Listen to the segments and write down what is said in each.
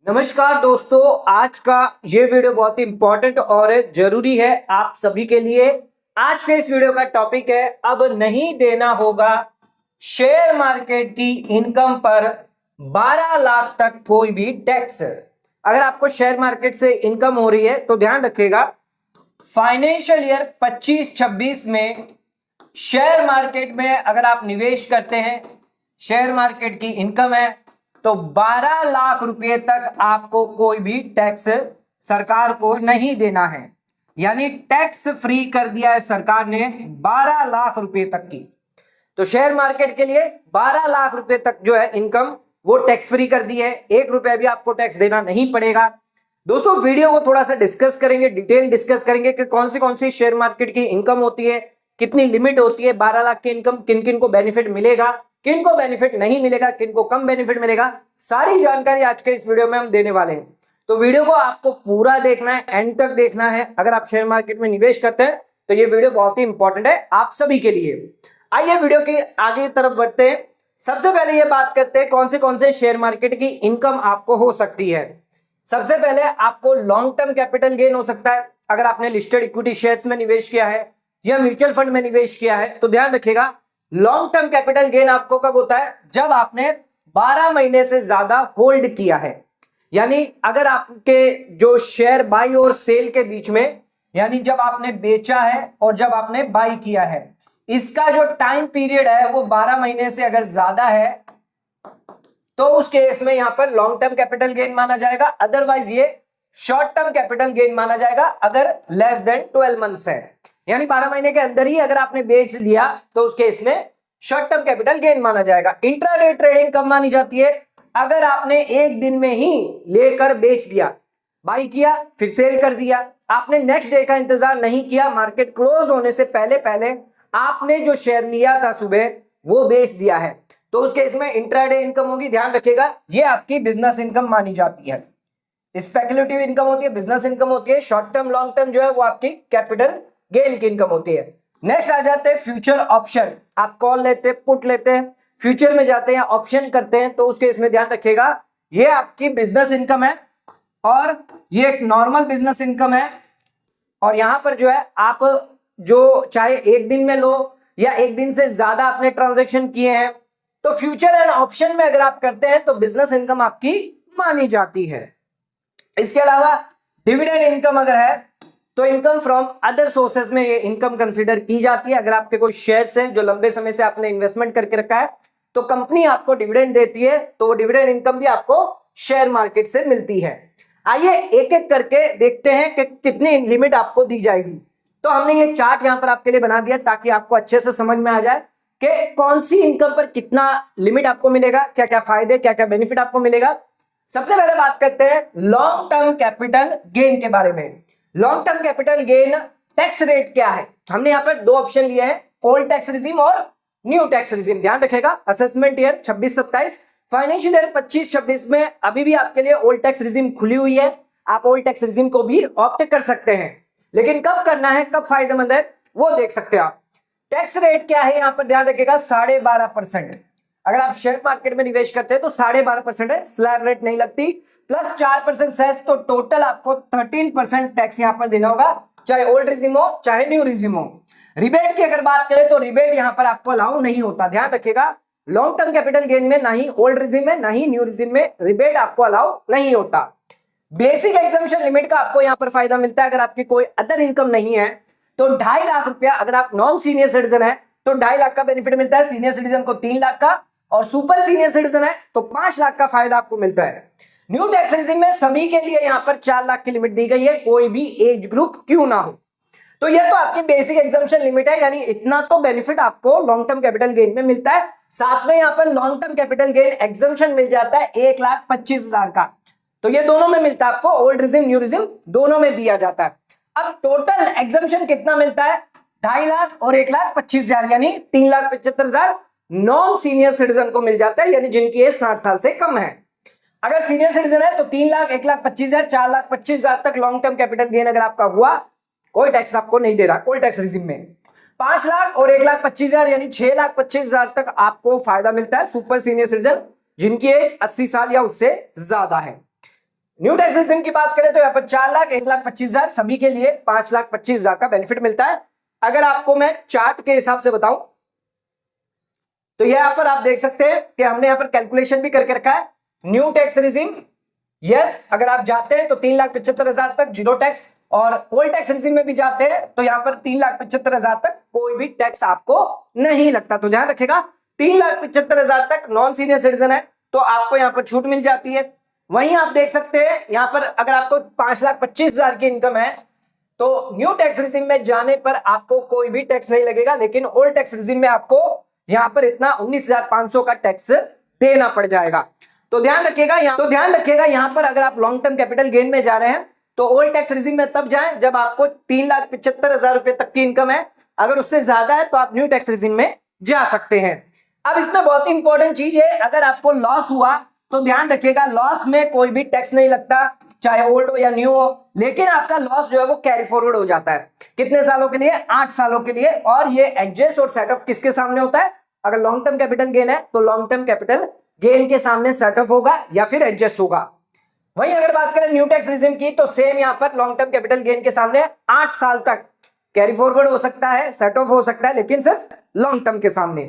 नमस्कार दोस्तों, आज का ये वीडियो बहुत ही इंपॉर्टेंट और जरूरी है आप सभी के लिए। आज के इस वीडियो का टॉपिक है अब नहीं देना होगा शेयर मार्केट की इनकम पर 12 लाख तक कोई भी टैक्स। अगर आपको शेयर मार्केट से इनकम हो रही है तो ध्यान रखिएगा, फाइनेंशियल ईयर 25-26 में शेयर मार्केट में अगर आप निवेश करते हैं, शेयर मार्केट की इनकम है तो 12 लाख रुपए तक आपको कोई भी टैक्स सरकार को नहीं देना है। यानी टैक्स फ्री कर दिया है सरकार ने 12 लाख रुपए तक की। तो शेयर मार्केट के लिए 12 लाख रुपए तक जो है इनकम वो टैक्स फ्री कर दी है, 1 रुपया भी आपको टैक्स देना नहीं पड़ेगा। दोस्तों वीडियो को थोड़ा सा डिस्कस करेंगे, डिटेल डिस्कस करेंगे कि कौन सी शेयर मार्केट की इनकम होती है, कितनी लिमिट होती है, 12 लाख की इनकम किन किन को बेनिफिट मिलेगा, किन को बेनिफिट नहीं मिलेगा, किन को कम बेनिफिट मिलेगा, सारी जानकारी आज के इस वीडियो में हम देने वाले हैं। तो वीडियो को आपको पूरा देखना है, एंड तक देखना है। अगर आप शेयर मार्केट में निवेश करते हैं तो ये वीडियो बहुत ही इंपॉर्टेंट है आप सभी के लिए। आइए वीडियो के आगे तरफ बढ़ते हैं। सबसे पहले ये बात करते हैं कौन से शेयर मार्केट की इनकम आपको हो सकती है। सबसे पहले आपको लॉन्ग टर्म कैपिटल गेन हो सकता है अगर आपने लिस्टेड इक्विटी शेयर्स में निवेश किया है या म्यूचुअल फंड में निवेश किया है। तो ध्यान रखिएगा, लॉन्ग टर्म कैपिटल गेन आपको कब होता है? जब आपने 12 महीने से ज्यादा होल्ड किया है। यानी अगर आपके जो शेयर बाई और सेल के बीच में, यानी जब आपने बेचा है और जब आपने बाई किया है, इसका जो टाइम पीरियड है वो 12 महीने से अगर ज्यादा है तो उस केस में यहां पर लॉन्ग टर्म कैपिटल गेन माना जाएगा। अदरवाइज ये शॉर्ट टर्म कैपिटल गेन माना जाएगा अगर लेस देन 12 मंथ्स है। यानी 12 महीने के अंदर ही अगर आपने बेच लिया तो उस केस में शॉर्ट टर्म कैपिटल गेन माना जाएगा। इंट्राडे ट्रेडिंग कब मानी जाती है? अगर आपने एक दिन में ही लेकर बेच दिया, बाई किया फिर सेल कर दिया, आपने नेक्स्ट डे का इंतजार नहीं किया, मार्केट क्लोज होने से पहले पहले आपने जो शेयर लिया था सुबह वो बेच दिया है, तो उस केस में इंट्राडे इनकम होगी। ध्यान रखिएगा, ये आपकी बिजनेस इनकम मानी जाती है। स्पेकुलेटिव इनकम होती है, बिजनेस इनकम होती है। शॉर्ट टर्म लॉन्ग टर्म जो है वो आपकी कैपिटल गेन की इनकम होती है। नेक्स्ट आ जाते हैं फ्यूचर ऑप्शन। आप कॉल लेते हैं, पुट लेते हैं, फ्यूचर में जाते हैं, ऑप्शन करते हैं, तो उस केस में ध्यान रखिएगा ये आपकी बिजनेस इनकम है और ये एक नॉर्मल बिजनेस इनकम है। और यहां पर जो है आप जो चाहे एक दिन में लो या एक दिन से ज्यादा आपने ट्रांजेक्शन किए हैं, तो फ्यूचर एंड ऑप्शन में अगर आप करते हैं तो बिजनेस इनकम आपकी मानी जाती है। इसके अलावा डिविडेंड इनकम अगर है तो इनकम फ्रॉम अदर सोर्सेज में ये इनकम कंसीडर की जाती है। अगर आपके कोई शेयर्स हैं जो लंबे समय से आपने इन्वेस्टमेंट करके रखा है तो कंपनी आपको डिविडेंड देती है, तो वो डिविडेंड इनकम भी आपको शेयर मार्केट से मिलती है। आइए एक एक करके देखते हैं कि कितनी लिमिट आपको दी जाएगी। तो हमने ये चार्ट यहां पर आपके लिए बना दिया ताकि आपको अच्छे से समझ में आ जाए कि कौन सी इनकम पर कितना लिमिट आपको मिलेगा, क्या क्या फायदे, क्या क्या बेनिफिट आपको मिलेगा। सबसे पहले बात करते हैं लॉन्ग टर्म कैपिटल गेन के बारे में। Long term capital gain tax rate क्या है? हमने यहां पर 2 ऑप्शन लिए हैं, ओल्ड टैक्स रिजीम और न्यू टैक्स रिजीम। ध्यान रखेगा, असेसमेंट ईयर 26-27, फाइनेंशियल ईयर 25-26 में अभी भी आपके लिए ओल्ड टैक्स रिजीम खुली हुई है। आप ओल्ड टैक्स रिजीम को भी ऑप्ट कर सकते हैं, लेकिन कब करना है, कब फायदेमंद है वो देख सकते हैं आप। टैक्स रेट क्या है यहां पर ध्यान रखिएगा, 12.5%। अगर आप शेयर मार्केट में निवेश करते हैं तो 12.5% है, स्लैब रेट नहीं लगती, प्लस 4% सेस, तो टोटल आपको 13% टैक्स यहां पर देना होगा, चाहे ओल्ड रिजीम हो चाहे न्यू रिजीम हो। रिबेट की अगर बात करें तो रिबेट यहां पर आपको अलाउ नहीं होता। ध्यान रखिएगा, लॉन्ग टर्म कैपिटल गेन में ना ही ओल्ड रिजीम में ना ही न्यू रिजीम में रिबेट आपको अलाउ नहीं होता। बेसिक एग्जम्पशन लिमिट का आपको यहां पर फायदा मिलता है। अगर आपकी कोई अदर इनकम नहीं है तो 2.5 लाख रुपया, अगर आप नॉन सीनियर सिटीजन है तो 2.5 लाख का बेनिफिट मिलता है, सीनियर सिटीजन को 3 लाख का, और सुपर सीनियर सिटीजन है तो 5 लाख का फायदा आपको मिलता है। न्यू टैक्स रेजिम में सभी के लिए यहां पर 4 लाख की लिमिट दी गई है, कोई भी एज ग्रुप क्यों ना हो। तो यह तो आपकी बेसिक एग्जम्पशन लिमिट है, यानी इतना तो बेनिफिट आपको लॉन्ग टर्म कैपिटल गेन में मिलता है। साथ में यहां पर long term capital gain exemption मिल जाता है 1,25,000 का, तो ये दोनों में मिलता है आपको, ओल्ड रिजिम न्यू रिजिम दोनों में दिया जाता है। अब टोटल एग्जम्पशन कितना मिलता है? 2.5 लाख और 1,25,000, यानी 3,75,000 नॉन सीनियर सिटीजन को मिल जाता है, यानी जिनकी एज 60 साल से कम है। अगर सीनियर सिटीजन है तो 3 लाख, 1,25,000, 4,25,000 तक लॉन्ग टर्म कैपिटल गेन अगर आपका हुआ, कोई टैक्स आपको नहीं दे रहा ओल्ड टैक्स रिजिम में। 5 लाख और 1,25,000 यानी 6,25,000 तक आपको फायदा मिलता है सुपर सीनियर सिटीजन जिनकी एज 80 साल या उससे ज्यादा है। न्यू टैक्स रेजिम की बात करें तो यहाँ पर 4 लाख 1,25,000 सभी के लिए 5,25,000 का बेनिफिट मिलता है। अगर आपको मैं चार्ट के हिसाब से बताऊं तो यहाँ पर आप देख सकते हैं कि हमने यहाँ पर कैलकुलेशन भी करके रखा है। न्यू टैक्स रेजिम यस, अगर आप जाते हैं तो 3,75,000 तक जीरो टैक्स, और ओल्ड टैक्स रेजिम में भी जाते हैं तो यहाँ पर 3,75,000 तक कोई भी टैक्स आपको नहीं लगता। तो ध्यान रखेगा 3,75,000 तक नॉन सीनियर सिटीजन है तो आपको यहाँ पर छूट मिल जाती है। वहीं आप देख सकते हैं यहाँ पर अगर आपको 5,25,000 की इनकम है तो न्यू टैक्स रेजिम में जाने पर आपको कोई भी टैक्स नहीं लगेगा, लेकिन ओल्ड टैक्स रेजिम में आपको यहाँ पर इतना 19,500 का टैक्स देना पड़ जाएगा। तो ध्यान रखिएगा यहाँ पर अगर आप लॉन्ग टर्म कैपिटल गेन में जा रहे हैं तो ओल्ड टैक्स रेजिम में तब जाएं जब आपको 3,75,000 रुपए तक की इनकम है। अगर उससे ज्यादा है तो आप न्यू टैक्स रेजिम में जा सकते हैं। अब इसमें बहुत ही इंपॉर्टेंट चीज है, अगर आपको लॉस हुआ तो ध्यान रखिएगा लॉस में कोई भी टैक्स नहीं लगता, चाहे ओल्ड हो या न्यू हो, लेकिन आपका लॉस जो है वो कैरी फॉरवर्ड हो जाता है। कितने सालों के लिए? 8 सालों के लिए। और ये एडजस्ट और सेट ऑफ किसके सामने होता है? अगर लॉन्ग टर्म कैपिटल गेन है तो लॉन्ग टर्म कैपिटल गेन के सामने सेट ऑफ होगा या फिर एडजस्ट होगा। वहीं अगर बात करें न्यू टैक्स रेजिम की तो सेम यहां पर लॉन्ग टर्म कैपिटल गेन के सामने 8 साल तक कैरी फॉरवर्ड हो सकता है, सेट ऑफ हो सकता है, लेकिन सिर्फ लॉन्ग टर्म के सामने।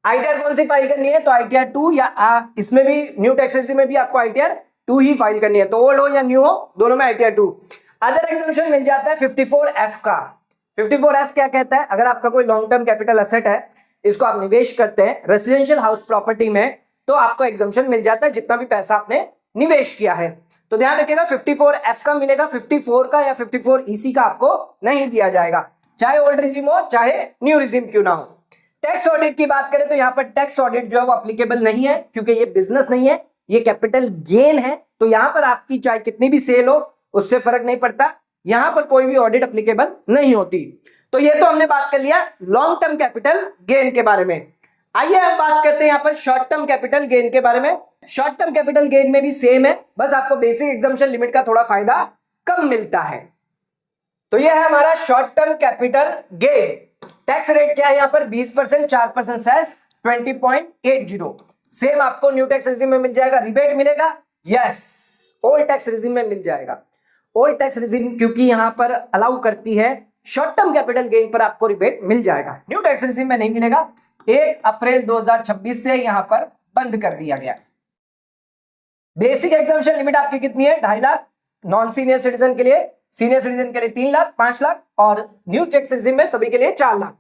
आईटीआर कौन सी फाइल करनी है? तो आईटीआर 2 या इसमें भी न्यू टैक्स रेजिम में भी आपको आईटीआर 2 ही फाइल करनी है। तो ओल्ड हो या न्यू हो दोनों में आईटीआर 2। अदर एग्जम्पशन मिल जाता है 54F का। 54F क्या कहता है? अगर आपका कोई लॉन्ग टर्म कैपिटल एसेट है, इसको आप निवेश करते हैं रेसिडेंशियल हाउस प्रॉपर्टी में, तो आपको एग्जम्पशन मिल जाता है जितना भी पैसा आपने निवेश किया है। तो ध्यान रखिएगा 54F का मिलेगा, 54 का या 54EC का आपको नहीं दिया जाएगा, चाहे ओल्ड रिजिम हो चाहे न्यू रिजिम क्यों ना हो। टैक्स ऑडिट की बात करें तो यहाँ पर टैक्स ऑडिट जो है वो अप्लीकेबल नहीं है, क्योंकि ये बिजनेस नहीं है, ये कैपिटल गेन है। तो यहाँ पर आपकी चाहे कितनी भी सेल हो उससे फर्क नहीं पड़ता, यहाँ पर कोई भी ऑडिट अप्लीकेबल नहीं होती। तो ये तो हमने बात कर लिया लॉन्ग टर्म कैपिटल गेन के बारे में। आइए अब बात करते हैं यहाँ पर शॉर्ट टर्म कैपिटल गेन के बारे में। शॉर्ट टर्म कैपिटल गेन में भी सेम है, बस आपको बेसिक एग्जम्पशन लिमिट का थोड़ा फायदा कम मिलता है। तो यह है हमारा short term capital gain. Tax rate क्या है यहाँ पर? 20%, 4% सेस 20.80। सेम आपको न्यू टैक्स रेजिम में मिल जाएगा, रिबेट मिलेगा। यस, ओल्ड टैक्स रेजिम में मिल जाएगा। ओल्ड टैक्स रेजिम क्योंकि यहां पर अलाउ करती है शॉर्ट टर्म कैपिटल गेन पर आपको रिबेट मिल जाएगा, न्यू टैक्स रेजिम में नहीं मिलेगा। 1 अप्रैल 2026 से यहां पर बंद कर दिया गया। बेसिक एग्जम्पशन लिमिट आपकी कितनी है? 2.5 लाख नॉन सीनियर सिटीजन के लिए, सीनियर सिटीजन के लिए 3 लाख, 5 लाख और न्यू टैक्स रेजिम में सभी के लिए 4 लाख।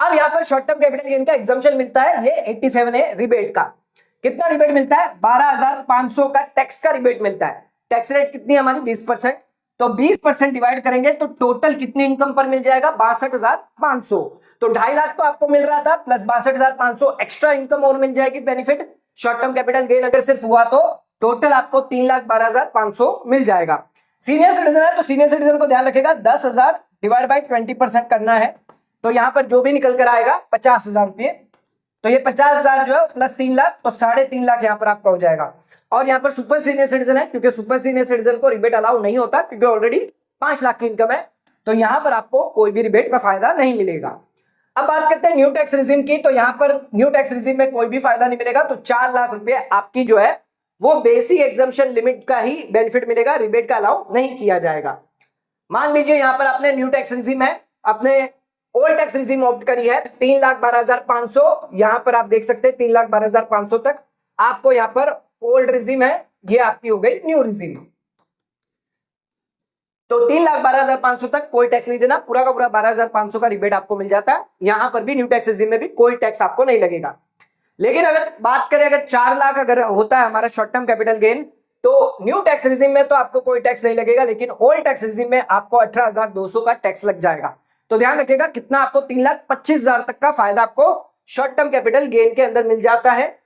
अब यहां पर शॉर्ट टर्म कैपिटल गेन का एग्जम्पशन मिलता है, ये 87 है रिबेट का। कितना रिबेट मिलता है? 12,500 का टैक्स का रिबेट मिलता है। टैक्स रेट कितनी है हमारी? 20%। तो 20% डिवाइड करेंगे तो टोटल कितनी इनकम पर मिल जाएगा? 62,500। तो 2.5 लाख तो आपको मिल रहा था प्लस 62,500 एक्स्ट्रा इनकम और मिल जाएगी benefit. Short term capital gain अगर सिर्फ हुआ तो टोटल आपको 3,12,500 मिल जाएगा। सीनियर सिटीजन है तो सीनियर सिटीजन को ध्यान रखेगा 10,000 डिवाइड बाई 20% करना है, तो यहां पर जो भी निकल कर आएगा 50,000 रुपये। तो ये 50,000 जो है प्लस 3 लाख, तो 3.5 लाख यहाँ पर आपका हो जाएगा। और यहाँ पर सुपर सीनियर सिटीजन है, क्योंकि सुपर सीनियर सिटीजन को रिबेट अलाउ नहीं होता, क्योंकि ऑलरेडी 5 लाख की इनकम है, तो यहाँ पर आपको कोई भी रिबेट का फायदा नहीं मिलेगा। अब बात करते हैं न्यू टैक्स रेजिम की, तो यहाँ पर न्यू टैक्स रेजिम में कोई भी फायदा नहीं मिलेगा। तो 4 लाख रुपए आपकी जो है वो बेसिक एग्जम्पशन लिमिट का ही बेनिफिट मिलेगा, रिबेट का अलाउ नहीं किया जाएगा। मान लीजिए यहाँ पर आपने न्यू टैक्स रेजिम है, अपने ओल्ड टैक्स रेजिम ऑप्ट करी है, 3,12,500, यहां पर आप देख सकते हैं 3,12,500 तक आपको यहाँ पर ओल्ड रेजिम है, ये आपकी हो गई न्यू रेजिम। तो 3,12,500 तक कोई टैक्स नहीं देना, पूरा का पूरा 12,500 का रिबेट आपको मिल जाता है। यहां पर भी न्यू टैक्स रेजिम में भी कोई टैक्स आपको नहीं लगेगा। लेकिन अगर बात करें अगर 4 लाख अगर होता है हमारा शॉर्ट टर्म कैपिटल गेन, तो न्यू टैक्स रेजिम में तो आपको कोई टैक्स नहीं लगेगा, लेकिन ओल्ड टैक्स रेजिम में आपको 18,200 का टैक्स लग जाएगा। तो ध्यान रखिएगा कितना आपको 3,25,000 तक का फायदा आपको शॉर्ट टर्म कैपिटल गेन के अंदर मिल जाता है।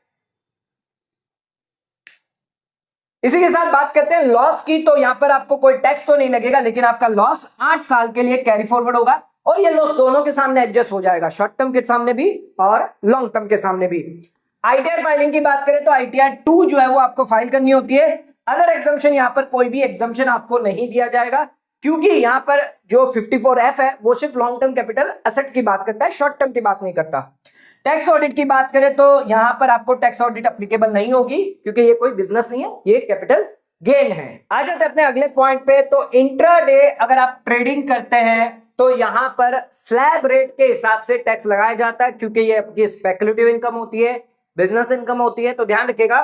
इसी के साथ बात करते हैं लॉस की, तो यहां पर आपको कोई टैक्स तो नहीं लगेगा, लेकिन आपका लॉस 8 साल के लिए कैरी फॉरवर्ड होगा, और ये लॉस दोनों के सामने एडजस्ट हो जाएगा, शॉर्ट टर्म के सामने भी और लॉन्ग टर्म के सामने भी। आईटीआर फाइलिंग की बात करें तो आईटीआर 2 जो है वो आपको फाइल करनी होती है। अदर एग्जम्पशन यहाँ पर कोई भी एग्जम्पशन आपको नहीं दिया जाएगा, क्योंकि यहां पर जो 54F है वो सिर्फ लॉन्ग टर्म कैपिटल एसेट की बात करता है, शॉर्ट टर्म की बात नहीं करता। टैक्स ऑडिट की बात करें तो यहां पर आपको टैक्स ऑडिट एप्लीकेबल नहीं होगी, क्योंकि ये कोई बिजनेस नहीं है, ये कैपिटल गेन है। आ जाते अपने अगले पॉइंट पे। तो इंट्राडे अगर आप ट्रेडिंग करते हैं तो यहां पर स्लैब रेट के हिसाब से टैक्स लगाया जाता है, क्योंकि ये आपकी स्पेकुलेटिव इनकम होती है, बिजनेस इनकम होती है। तो ध्यान रखिएगा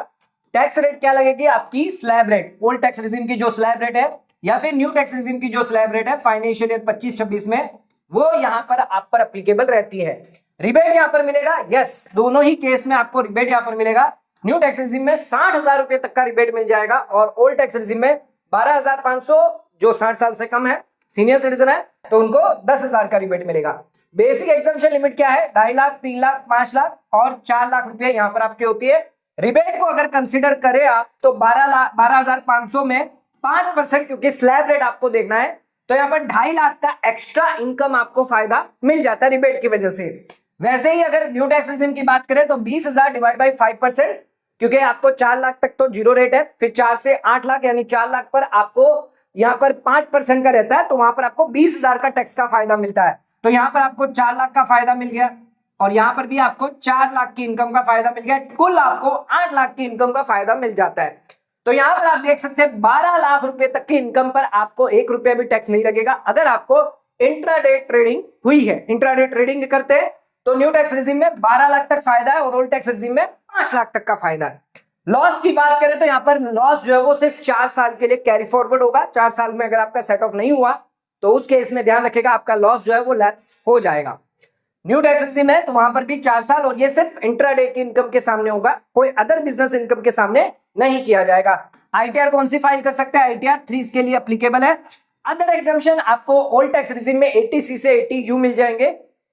टैक्स रेट क्या लगेगी आपकी, slab rate. Old tax regime की जो स्लैब रेट है या फिर न्यू टैक्स रिजिम की जो स्लैब रेट है फाइनेंशियल ईयर 25-26 में, वो यहां पर आप पर एप्लीकेबल रहती है। रिबेट यहां पर मिलेगा, यस, दोनों ही केस में आपको रिबेट यहां पर मिलेगा। न्यू टैक्स रिजिम में 60,000 रुपए तक का रिबेट मिल जाएगा और ओल्ड टैक्स रिजिम में 12,500, जो 60 साल से कम है, सीनियर सिटीजन है, तो उनको 10,000 का रिबेट मिलेगा। बेसिक एग्जम्पशन लिमिट क्या है, 2.5 लाख, 3 लाख, 5 लाख और 4 लाख रुपए यहां पर आपकी होती है। रिबेट को अगर कंसिडर करें आप तो 12,500 में 5%, क्योंकि स्लैब रेट आपको देखना है, तो यहां पर 2.5 लाख का एक्स्ट्रा इनकम आपको फायदा मिल जाता है रिबेट की वजह से। वैसे ही अगर न्यू टैक्स रिजिम की बात करें तो 20,000 डिवाइड बाई 5%, क्योंकि आपको 4 लाख तक तो जीरो रेट है, फिर 4 से 8 लाख यानी 4 लाख पर आपको यहां पर 5% का रहता है, तो वहां पर आपको 20,000 का टैक्स का फायदा मिलता है। तो यहां पर आपको 4 लाख का फायदा मिल गया और यहां पर भी आपको 4 लाख की इनकम का फायदा मिल गया, कुल आपको 8 लाख की इनकम का फायदा मिल जाता है। तो यहां पर आप देख सकते हैं 12 लाख रुपए तक की इनकम पर आपको 1 रुपया भी टैक्स नहीं लगेगा अगर आपको इंट्राडे ट्रेडिंग हुई है। इंट्राडे ट्रेडिंग करते हैं तो न्यू टैक्स रिजिम में 12 लाख तक फायदा है और ओल्ड टैक्स रिजिम में 5 लाख तक का फायदा है। लॉस की बात करें तो यहां पर लॉस जो है वो सिर्फ 4 साल के लिए कैरी फॉरवर्ड होगा। 4 साल में अगर आपका सेट ऑफ नहीं हुआ तो उस केस में ध्यान रखिएगा आपका लॉस जो है वो लैप्स हो जाएगा। न्यू टैक्स रिजिम है तो वहां पर भी 4 साल, और ये सिर्फ इंट्राडे की इनकम के सामने होगा, कोई अदर बिजनेस इनकम के सामने नहीं किया जाएगा। आईटीआर कौन सी फाइल कर सकते हैं, आईटीआर 3 के लिए एप्लीकेबल है। अदर एग्जाम्पशन आपको ओल्ड टैक्स रिजिम में 80C से 80U मिल जाएंगे।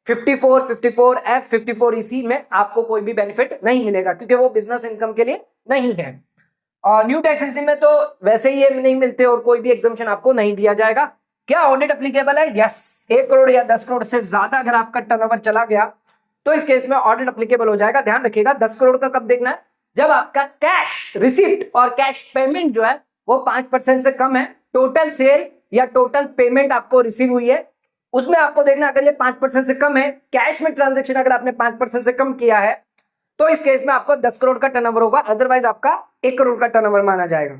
54, 54F, 54EC में आपको कोई भी बेनिफिट नहीं मिलेगा, क्योंकि वो बिजनेस इनकम के लिए नहीं है। और न्यू टैक्स रिजिम में तो वैसे ही ये नहीं मिलते और कोई भी एग्जाम्पशन आपको नहीं दिया जाएगा। क्या ऑडिट एप्लीकेबल है, यस। 1 करोड़ या 10 करोड़ से ज्यादा अगर आपका टर्नओवर चला गया तो इस केस में ऑडिट एप्लीकेबल हो जाएगा। ध्यान रखिएगा 10 करोड़ का कब देखना है, जब आपका कैश रिसिप्ट और कैश पेमेंट जो है वो 5% से कम है। टोटल सेल या टोटल पेमेंट आपको रिसीव हुई है उसमें आपको देखना, अगर ये 5% से कम है, कैश में ट्रांजेक्शन अगर आपने 5% से कम किया है तो इस केस में आपको 10 करोड़ का टर्नओवर होगा, अदरवाइज आपका 1 करोड़ का टर्नओवर माना जाएगा।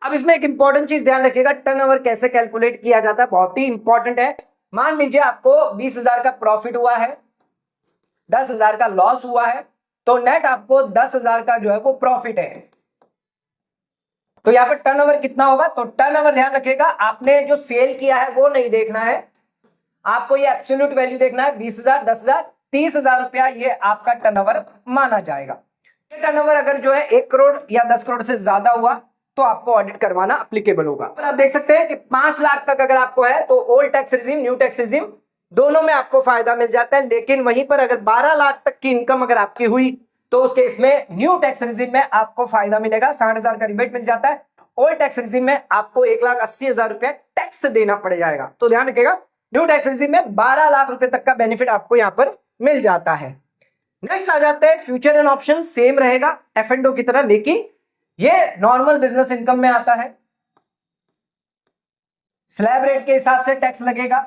अब इसमें एक इंपॉर्टेंट चीज ध्यान रखिएगा, टर्नओवर कैसे कैलकुलेट किया जाता है, बहुत ही इंपॉर्टेंट है। मान लीजिए आपको 20,000 का प्रॉफिट हुआ है, 10,000 का लॉस हुआ है, तो नेट आपको 10,000 का जो है वो प्रॉफिट है। तो यहां पर टर्नओवर कितना होगा, तो टर्नओवर ध्यान रखिएगा आपने जो सेल किया है वो नहीं देखना है, आपको ये एब्सोल्यूट वैल्यू देखना है। 20,000, 10,000, 30,000 रुपया ये आपका टर्नओवर माना जाएगा। ये टर्नओवर अगर जो है 1 करोड़ या 10 करोड़ से ज्यादा हुआ तो आपको ऑडिट करवाना एप्लीकेबल होगा। पर आप देख सकते हैं कि 5 लाख तक अगर आपको है तो old tax regime, new tax regime दोनों में आपको फायदा मिल जाता है। लेकिन वहीं पर अगर 12 लाख तक की इनकम अगर आपकी हुई तो उस केस में न्यू टैक्स रिजिम में आपको फायदा मिलेगा, 60,000 का रिबेट मिल जाता है। ओल्ड टैक्स रिजिम में आपको 1,80,000 रुपया टैक्स देना पड़ जाएगा। तो ध्यान रखिएगा न्यू टैक्स रिजिम में 12 लाख रुपए तक का बेनिफिट आपको यहां पर मिल जाता है। नेक्स्ट आ जाते हैं फ्यूचर एंड ऑप्शन, सेम रहेगा F&O की तरह, लेकिन ये नॉर्मल बिजनेस इनकम में आता है। स्लैब रेट के हिसाब से टैक्स लगेगा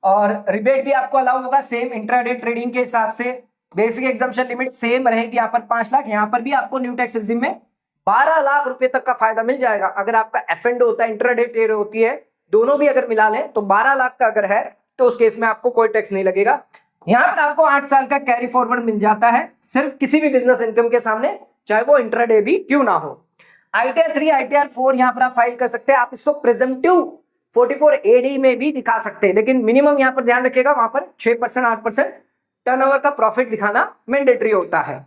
और रिबेट भी आपको अलाउ होगा सेम इंट्राडे ट्रेडिंग के हिसाब से। बेसिक एग्जम्पशन लिमिट सेम रहेगी यहाँ पर 5 लाख, यहाँ पर भी आपको न्यू टैक्स रिजिम में 12 लाख रुपए तक का फायदा मिल जाएगा। अगर आपका F&O होता है, इंट्राडे ट्रेड होती है, दोनों भी अगर मिला लें तो 12 लाख का अगर है तो उस केस में आपको कोई टैक्स नहीं लगेगा। यहां पर आपको 8 साल का कैरी फॉरवर्ड मिल जाता है सिर्फ किसी भी बिजनेस इनकम के सामने, चाहे वो इंट्राडे भी क्यों ना हो। ITR 3, ITR 4 यहां पर आप फाइल कर सकते हैं। आप इसको प्रेजम्पटिव 44AD में भी दिखा सकते हैं, लेकिन मिनिमम यहां पर ध्यान रखिएगा वहां पर 6%, 8% टर्नओवर का प्रॉफिट दिखाना मैंडेटरी होता है।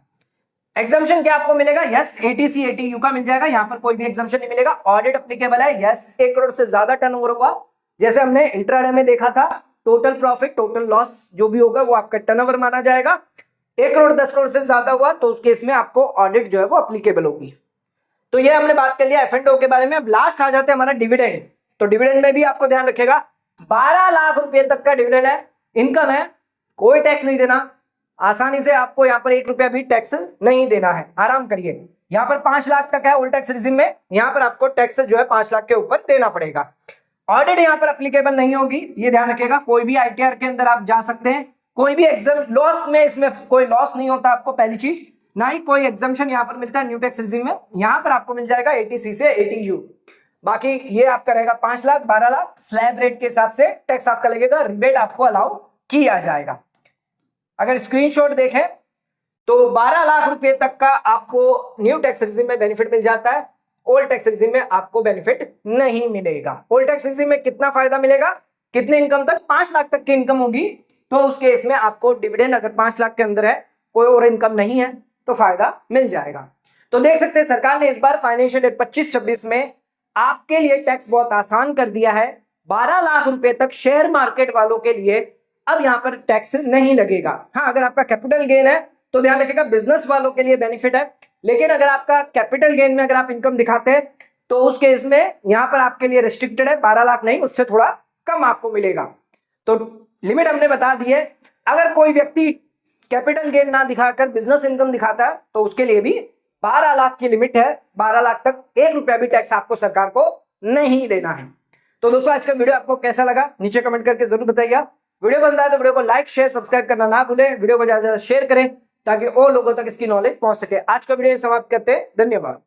एग्जाम्पशन क्या आपको मिलेगा, यस 80C 80U का मिल जाएगा, यहां पर कोई भी एग्जाम्पशन नहीं मिलेगा। ऑडिट एप्लीकेबल है, यस 1 करोड़ से ज्यादा टर्नओवर होगा, जैसे हमने इंट्राडे में देखा था। टोटल प्रॉफिट, टोटल लॉस जो भी होगा वो आपका टर्नओवर माना जाएगा। 1 करोड़ 10 करोड़ से ज्यादा हुआ तो उस केस में आपको ऑडिट जो है वो एप्लीकेबल होगी। तो ये हमने बात कर लिया F&O के बारे में। अब लास्ट आ जाते हैं हमारा डिविडेंड। तो डिविडेंड में भी आपको ध्यान रखेगा 12 लाख रुपए तक का डिविडेंड है, इनकम है, कोई टैक्स नहीं देना। आसानी से आपको यहाँ पर 1 रुपया भी टैक्स नहीं देना है, आराम करिए। यहाँ पर 5 लाख तक है ओल्ड टैक्स रिजिम में, यहाँ पर आपको टैक्स जो है 5 लाख के ऊपर देना पड़ेगा। ऑडिट यहाँ पर एप्लीकेबल नहीं होगी, ये ध्यान रखिएगा। कोई भी ITR के अंदर आप जा सकते हैं, कोई भी एग्जाम लॉस में, इसमें कोई लॉस नहीं होता आपको, पहली चीज। ना ही कोई एग्जाम्पशन यहाँ पर मिलता है न्यू टैक्स रिजिम में। यहाँ पर आपको मिल जाएगा 80C से 80U। बाकी ये आपका रहेगा 5 लाख 12 लाख स्लैब रेट के हिसाब से टैक्स आपका लगेगा, रिबेट आपको अलाउ किया जाएगा। अगर स्क्रीनशॉट देखें तो 12 लाख रुपए तक का आपको न्यू टैक्स रिजिम में बेनिफिट मिल जाता है, ओल्ड टैक्स रिजिम में आपको बेनिफिट नहीं मिलेगा। ओल्ड टैक्स रिजिम में कितना फायदा मिलेगा, कितने इनकम तक, 5 लाख तक की इनकम होगी तो उस केस में आपको डिविडेंड अगर 5 लाख के अंदर है, कोई और इनकम नहीं है तो फायदा मिल जाएगा। तो देख सकते हैं सरकार ने इस बार फाइनेंशियल ईयर 25-26 में आपके लिए टैक्स बहुत आसान कर दिया है। 12 लाख रुपए तक शेयर मार्केट वालों के लिए अब यहां पर टैक्स नहीं लगेगा। हाँ, अगर आपका कैपिटल गेन है तो ध्यान रखिएगा बिजनेस वालों के लिए बेनिफिट है, लेकिन अगर आपका कैपिटल गेन में अगर आप इनकम दिखाते हैं तो उस केस में यहां पर आपके लिए रेस्ट्रिक्टेड है, 12 लाख नहीं, उससे थोड़ा कम आपको मिलेगा। तो लिमिट हमने बता दी है। अगर कोई व्यक्ति कैपिटल गेन ना दिखाकर बिजनेस इनकम दिखाता है तो उसके लिए भी 12 लाख की लिमिट है, 12 लाख तक 1 रुपया भी टैक्स आपको सरकार को नहीं देना है। तो दोस्तों आज का वीडियो आपको कैसा लगा नीचे कमेंट करके जरूर बताइएगा। वीडियो पसंद आए तो वीडियो को लाइक शेयर सब्सक्राइब करना ना भूलें, वीडियो को ज्यादा से ज्यादा शेयर करें ताकि और लोगों तक इसकी नॉलेज पहुंच सके। आज का वीडियो समाप्त करते हैं, धन्यवाद।